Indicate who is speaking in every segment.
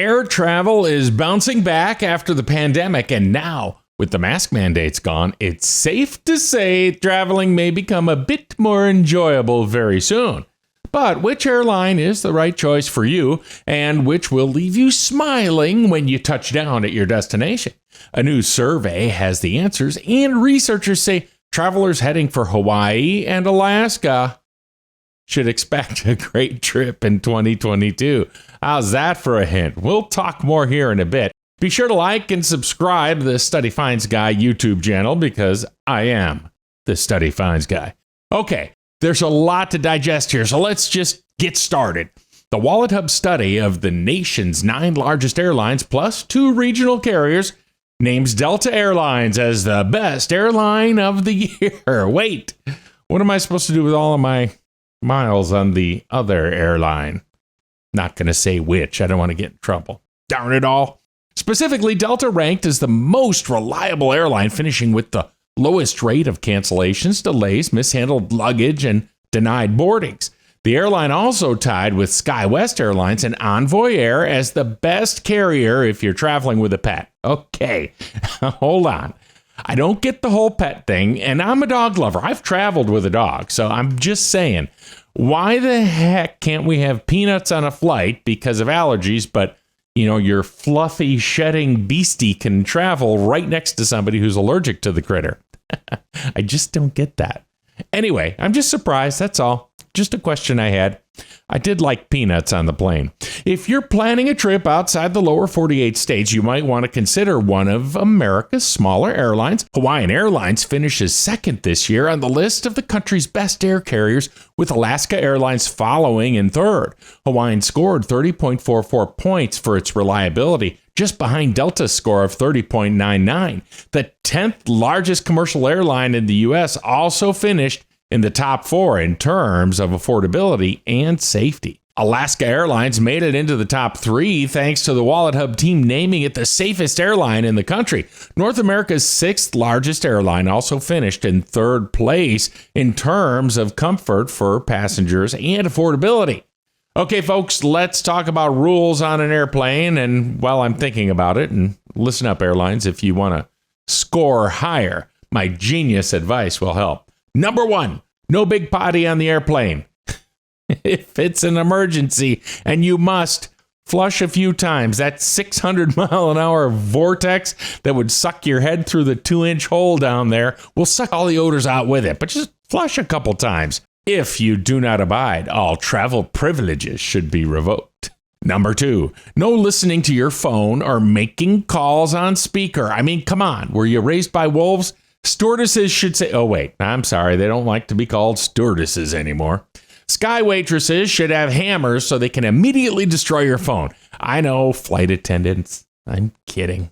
Speaker 1: Air travel is bouncing back after the pandemic, and now, with the mask mandates gone, it's safe to say traveling may become a bit more enjoyable very soon. But which airline is the right choice for you, and which will leave you smiling when you touch down at your destination? A new survey has the answers, and researchers say travelers heading for Hawaii and Alaska should expect a great trip in 2022. How's that for a hint? We'll talk more here in a bit. Be sure to like and subscribe to the Study Finds Guy YouTube channel because I am the Study Finds Guy. Okay, there's a lot to digest here, so let's just get started. The Wallet Hub study of the nation's 9 largest airlines plus 2 regional carriers names Delta Airlines as the best airline of the year. Wait, what am I supposed to do with all of my miles on the other airline? Not going to say which. I don't want to get in trouble. Darn it all. Specifically, Delta ranked as the most reliable airline, finishing with the lowest rate of cancellations, delays, mishandled luggage, and denied boardings. The airline also tied with SkyWest Airlines and Envoy Air as the best carrier if you're traveling with a pet. Okay, hold on. I don't get the whole pet thing, and I'm a dog lover. I've traveled with a dog, so I'm just saying, why the heck can't we have peanuts on a flight because of allergies, but your fluffy shedding beastie can travel right next to somebody who's allergic to the critter? I just don't get that. Anyway, I'm just surprised, that's all. Just a question I had. I did like peanuts on the plane. If you're planning a trip outside the lower 48 states, you might want to consider one of America's smaller airlines. Hawaiian Airlines finishes second this year on the list of the country's best air carriers, with Alaska Airlines following in third. Hawaiian scored 30.44 points for its reliability, just behind Delta's score of 30.99. The 10th largest commercial airline in the U.S. also finished in the top 4 in terms of affordability and safety. Alaska Airlines made it into the top 3 thanks to the Wallet Hub team naming it the safest airline in the country. North America's 6th largest airline also finished in 3rd place in terms of comfort for passengers and affordability. Okay, folks, let's talk about rules on an airplane. And while I'm thinking about it, and listen up, airlines, if you want to score higher, my genius advice will help. Number 1, no big potty on the airplane. If it's an emergency and you must flush a few times, that 600-mile-an-hour vortex that would suck your head through the 2-inch hole down there will suck all the odors out with it. But just flush a couple times. If you do not abide, all travel privileges should be revoked. Number 2, no listening to your phone or making calls on speaker. I mean, come on, were you raised by wolves? Stewardesses should say, oh wait, I'm sorry, they don't like to be called stewardesses anymore. Sky waitresses should have hammers so they can immediately destroy your phone. I know, flight attendants, I'm kidding.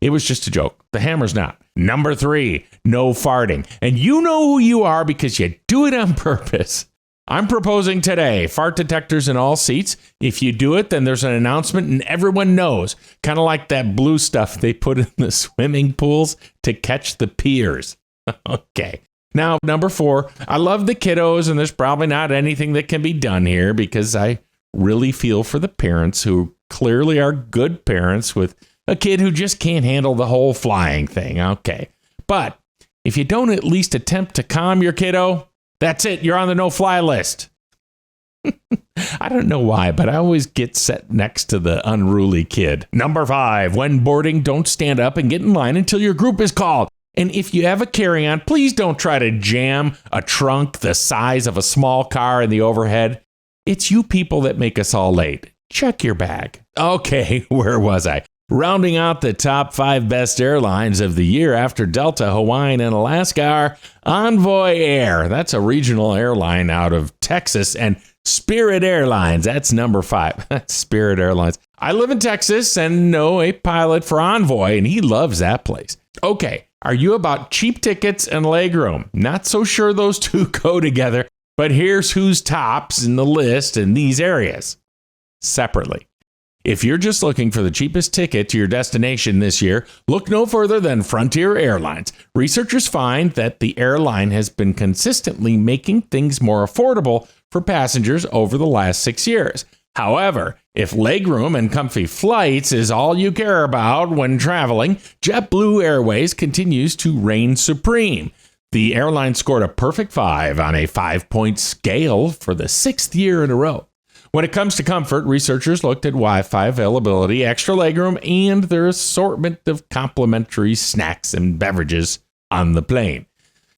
Speaker 1: It was just a joke. The hammer's not. Number 3, no farting. And you know who you are because you do it on purpose. I'm proposing today, fart detectors in all seats. If you do it, then there's an announcement and everyone knows. Kind of like that blue stuff they put in the swimming pools to catch the peers. Okay. Now, number 4, I love the kiddos, and there's probably not anything that can be done here because I really feel for the parents who clearly are good parents with a kid who just can't handle the whole flying thing. Okay. But if you don't at least attempt to calm your kiddo, that's it. You're on the no-fly list. I don't know why, but I always get set next to the unruly kid. Number 5, when boarding, don't stand up and get in line until your group is called. And if you have a carry-on, please don't try to jam a trunk the size of a small car in the overhead. It's you people that make us all late. Check your bag. Okay, where was I? Rounding out the top 5 best airlines of the year after Delta, Hawaiian, and Alaska are Envoy Air. That's a regional airline out of Texas. And Spirit Airlines. That's number 5. That's Spirit Airlines. I live in Texas and know a pilot for Envoy, and he loves that place. Okay, are you about cheap tickets and legroom? Not so sure those two go together, but here's who's tops in the list in these areas separately. If you're just looking for the cheapest ticket to your destination this year, look no further than Frontier Airlines. Researchers find that the airline has been consistently making things more affordable for passengers over the last 6 years. However, If legroom and comfy flights is all you care about when traveling, JetBlue Airways continues to reign supreme. The airline scored a perfect 5 on a 5-point scale for the 6th year in a row. When it comes to comfort, researchers looked at Wi-Fi availability, extra legroom, and their assortment of complimentary snacks and beverages on the plane.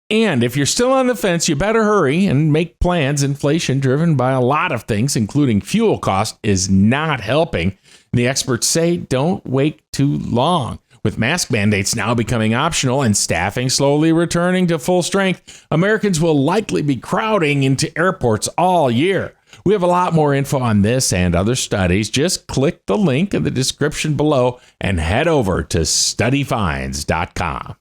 Speaker 1: And if you're still on the fence, you better hurry and make plans. Inflation, driven by a lot of things, including fuel cost, is not helping. The experts say don't wait too long. With mask mandates now becoming optional and staffing slowly returning to full strength, Americans will likely be crowding into airports all year. We have a lot more info on this and other studies. Just click the link in the description below and head over to studyfinds.com.